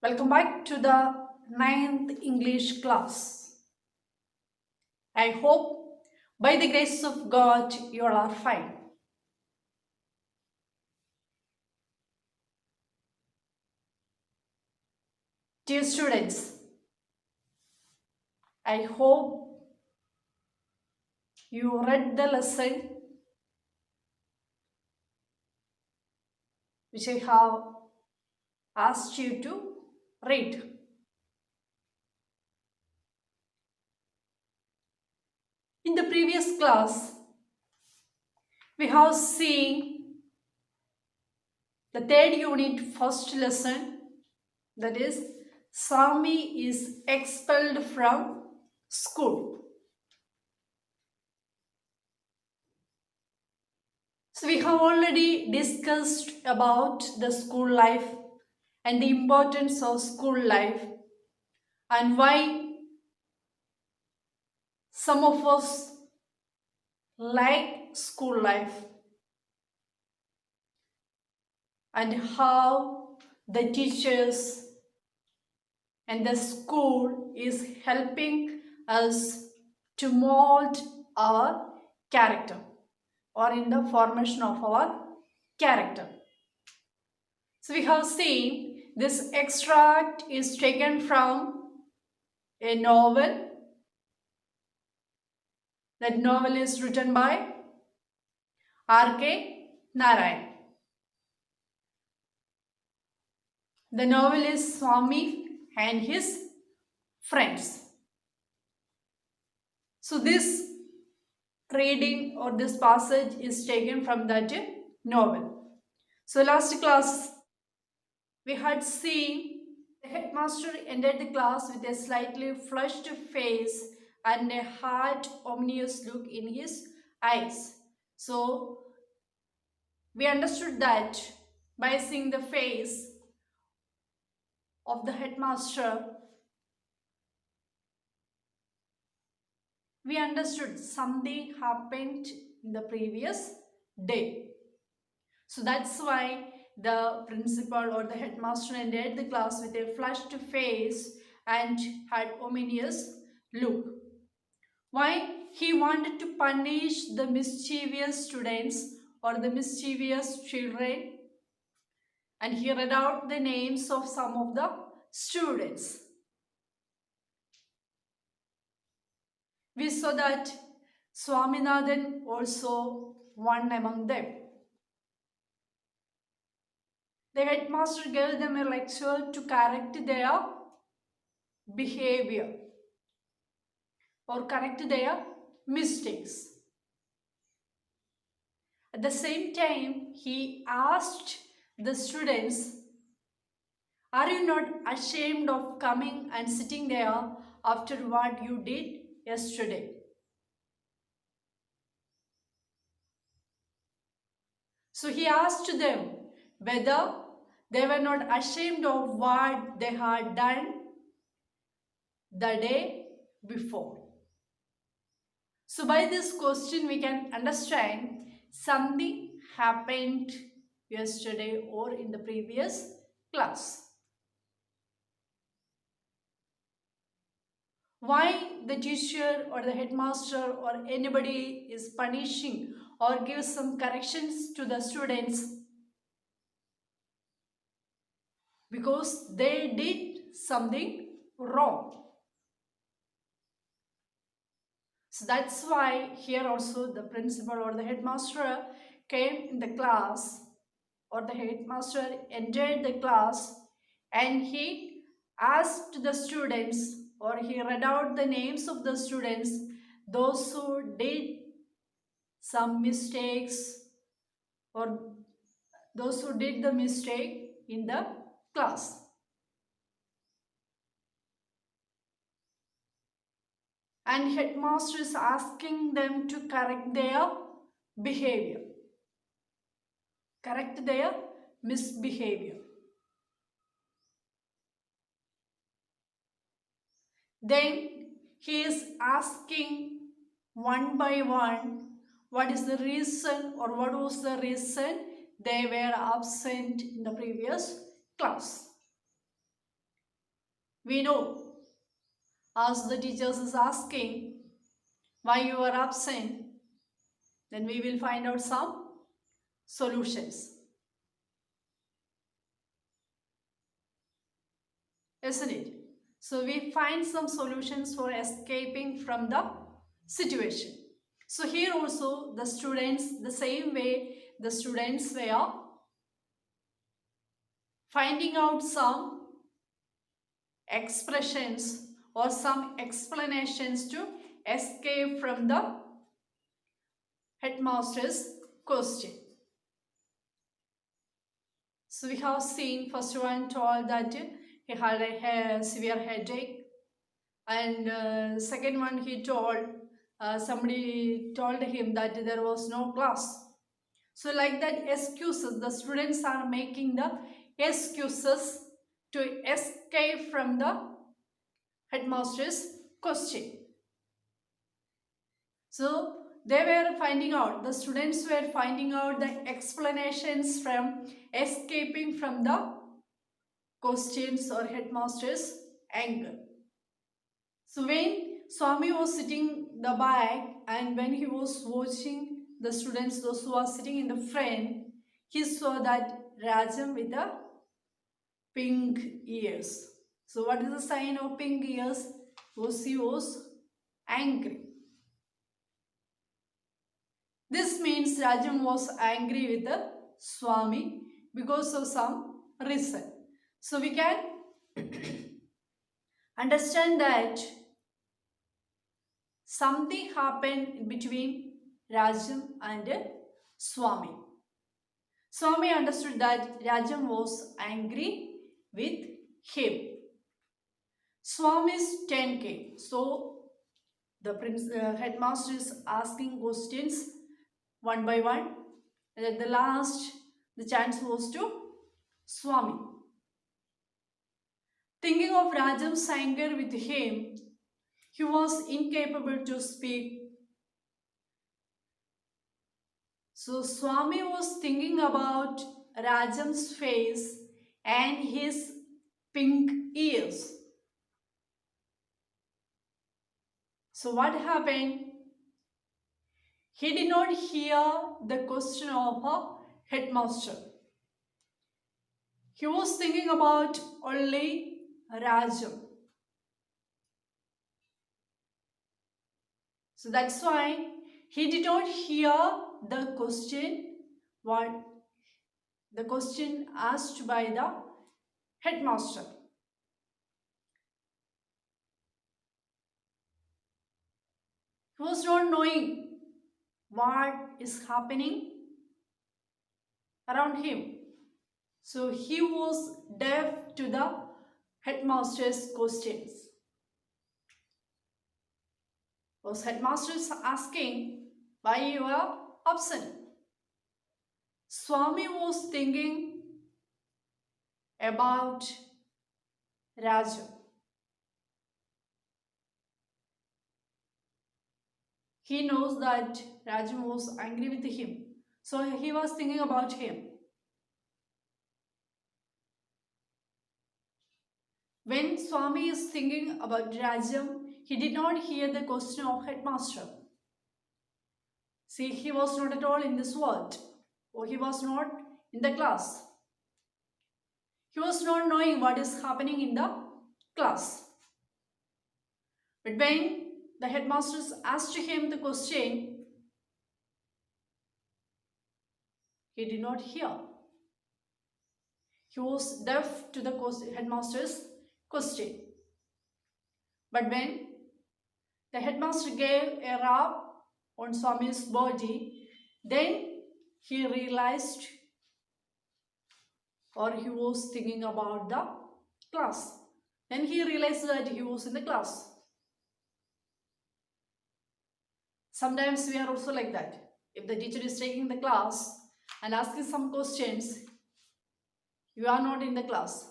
Welcome back to the ninth English class. I hope by the grace of God you all are fine. Dear students, I hope you read the lesson which I have asked you to read. In the previous class, we have seen the third unit first lesson, that is Swami is expelled from school. So we have already discussed about the school life and the importance of school life and why some of us like school life and how the teachers and the school is helping us to mold our character or in the formation of our character. So we have seen this extract is taken from a novel. That novel is written by R.K. Narayan. The novel is Swami and his friends. So this reading or this passage is taken from that novel. So last class we had seen the headmaster entered the class with a slightly flushed face and a hard, ominous look in his eyes. So we understood that by seeing the face of the headmaster, we understood something happened in the previous day. So that's why the principal or the headmaster entered the class with a flushed face and had ominous look. Why? He wanted to punish the mischievous students or the mischievous children, and he read out the names of some of the students. We saw that Swaminathan also one among them. The headmaster gave them a lecture to correct their behavior or correct their mistakes. At the same time, he asked the students, "Are you not ashamed of coming and sitting there after what you did yesterday?" So he asked them whether they were not ashamed of what they had done the day before. So by this question we can understand something happened yesterday or in the previous class. Why the teacher or the headmaster or anybody is punishing or gives some corrections to the students? Because they did something wrong. So that's why here also the principal or the headmaster came in the class, or the headmaster entered the class and he asked the students, or he read out the names of the students, those who did some mistakes or those who did the mistake in the class. And headmaster is asking them to correct their behavior, correct their misbehavior. Then he is asking one by one what is the reason or what was the reason they were absent in the previous class. We know, as the teachers is asking why you are absent, then we will find out some solutions. Isn't it? So we find some solutions for escaping from the situation. So here also the students, the same way the students were finding out some expressions or some explanations to escape from the headmaster's question. So we have seen first one told that he had a severe headache, and second one he told somebody told him that there was no class. So like that, excuses, the students are making the excuses to escape from the headmaster's question. So they were finding out, the students were finding out the explanations from escaping from the questions or headmaster's anger. So when Swami was sitting the back and when he was watching the students, those who are sitting in the front, he saw that Rajam with the pink ears. So what is the sign of pink ears? Was he was angry. This means Rajam was angry with the Swami because of some reason. So we can understand that something happened between Rajam and Swami. Swami understood that Rajam was angry with him. Swami's 10K. So the headmaster is asking questions one by one, and at the last the chance was to Swami. Thinking of Rajam's anger with him, he was incapable to speak. So Swami was thinking about Rajam's face and his pink ears. So what happened? He did not hear the question of a headmaster. He was thinking about only Rajam. So that's why he did not hear the question, what the question asked by the headmaster. He was not knowing what is happening around him. So he was deaf to the headmaster's questions. Was headmaster asking why you are absent? Swami was thinking about Rajam. He knows that Rajam was angry with him. So he was thinking about him. When Swami is thinking about Rajam, he did not hear the question of headmaster. See, he was not at all in this world, or he was not in the class. He was not knowing what is happening in the class. But when the headmasters asked him the question, he did not hear. He was deaf to the headmaster's question. But when the headmaster gave a rap on Swami's body, then he realized, or he was thinking about the class. Then he realized that he was in the class. Sometimes we are also like that. If the teacher is taking the class and asking some questions, you are not in the class.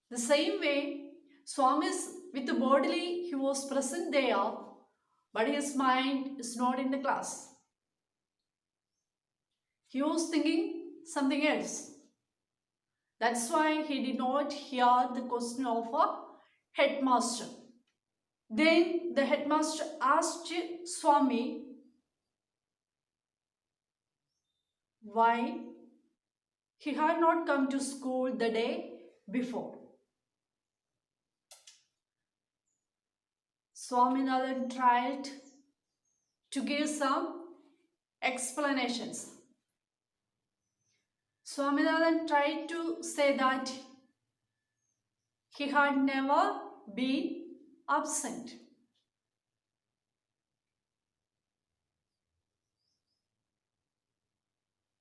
The same way, Swami's with the bodily, he was present there, but his mind is not in the class. He was thinking something else. That's why he did not hear the question of a headmaster. Then the headmaster asked Swami why he had not come to school the day before. Swaminathan tried to give some explanations. Swaminathan tried to say that he had never been absent.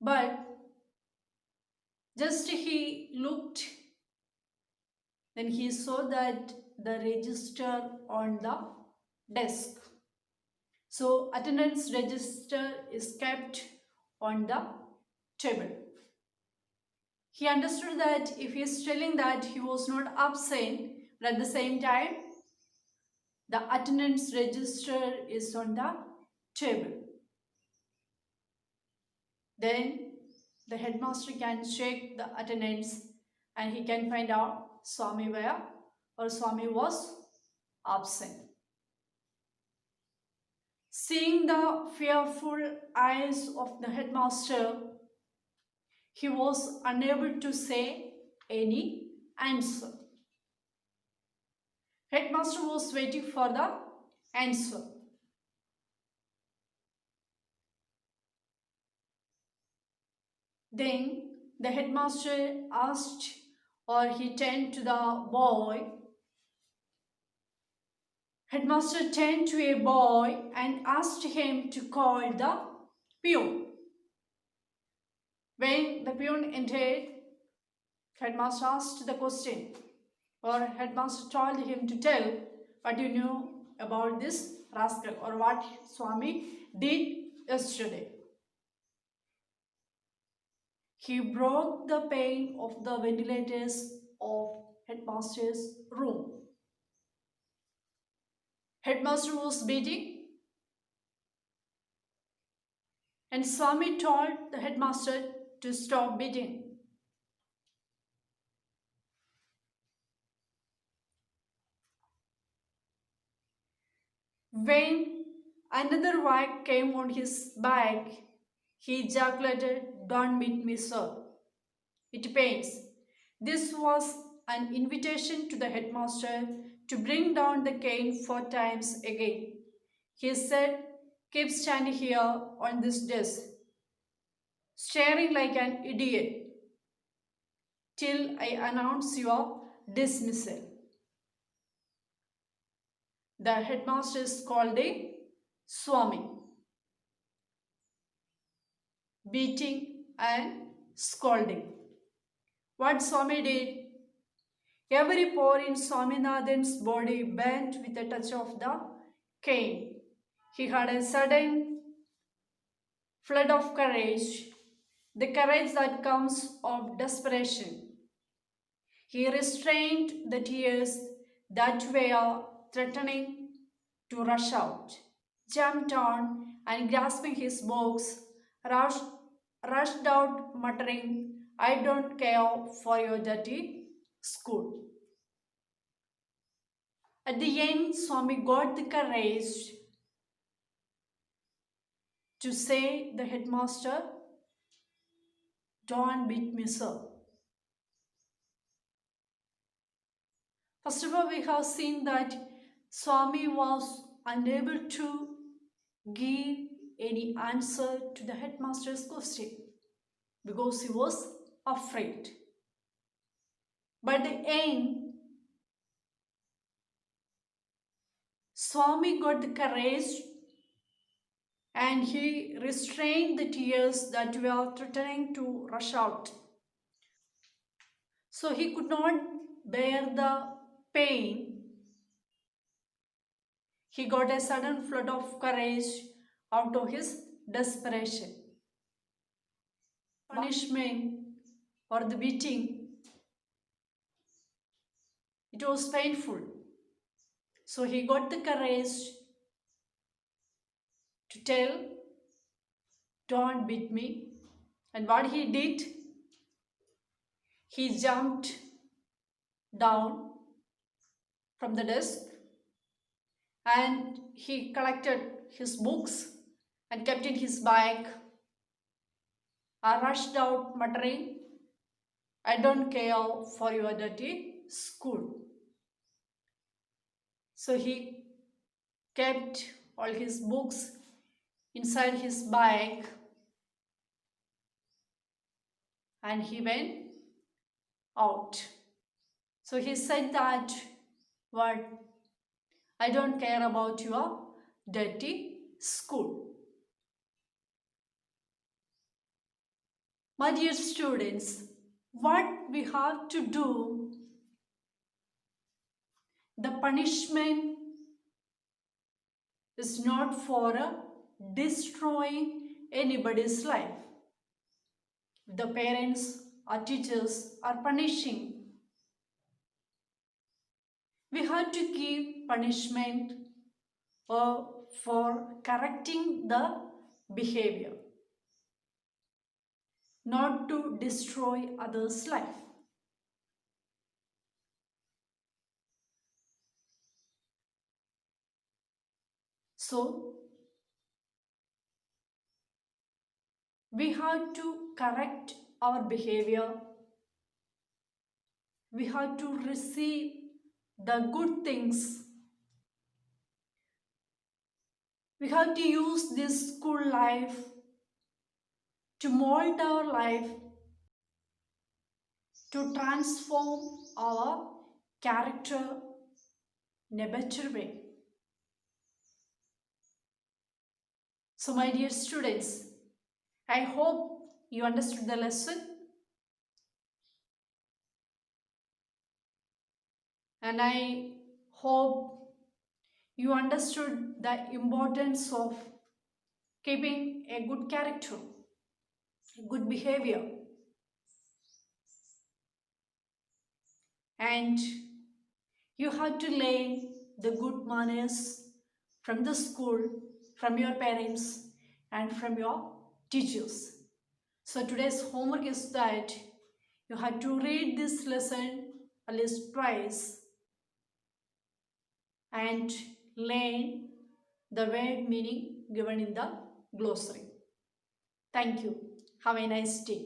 But just he looked, then he saw that the register on the desk. So attendance register is kept on the table. He understood that if he is telling that he was not absent, but at the same time, the attendance register is on the table. Then the headmaster can check the attendance and he can find out Swami where or Swami was absent. Seeing the fearful eyes of the headmaster, he was unable to say any answer. Headmaster was waiting for the answer. Then the headmaster asked, or he turned to the boy. Headmaster turned to a boy and asked him to call the peon. When the peon entered, headmaster asked the question, or headmaster told him to tell what you knew about this rascal or what Swami did yesterday. He broke the pane of the ventilators of headmaster's room. Headmaster was beating, and Swami told the headmaster to stop beating. When another whack came on his back, he ejaculated, "Don't beat me, sir. It pains." This was an invitation to the headmaster to bring down the cane 4 times again. He said, "Keep standing here on this desk, staring like an idiot, till I announce your dismissal." The headmaster is scolding Swami, beating and scolding. What Swami did, every pore in Swaminathan's body bent with a touch of the cane. He had a sudden flood of courage, the courage that comes of desperation. He restrained the tears that were threatening to rush out, jumped on, and grasping his box, rushed out muttering, "I don't care for your dirty school." At the end, Swami got the courage to say the headmaster, "Don't beat me, sir." First of all, we have seen that Swami was unable to give any answer to the headmaster's question because he was afraid. But at the end, Swami got the courage and he restrained the tears that were threatening to rush out. So he could not bear the pain. He got a sudden flood of courage out of his desperation. Punishment or the beating, it was painful. So he got the courage to tell, "Don't beat me." And what he did, He jumped down from the desk and he collected his books and kept in his bag. I rushed out muttering, I don't care for your dirty school. So he kept all his books inside his bag and he went out. So he said that, what? I don't care about your dirty school. My dear students, what we have to do, the punishment is not for destroying anybody's life. The parents or teachers are punishing. We have to give punishment for correcting the behavior, not to destroy others' life. So, we have to correct our behavior. We have to receive the good things. We have to use this school life to mold our life, to transform our character in a better way. So, my dear students, I hope you understood the lesson and I hope you understood the importance of keeping a good character, a good behavior, and you have to learn the good manners from the school, from your parents, and from your teachers. So today's homework is that you have to read this lesson at least twice and learn the word meaning given in the glossary. Thank you. Have a nice day.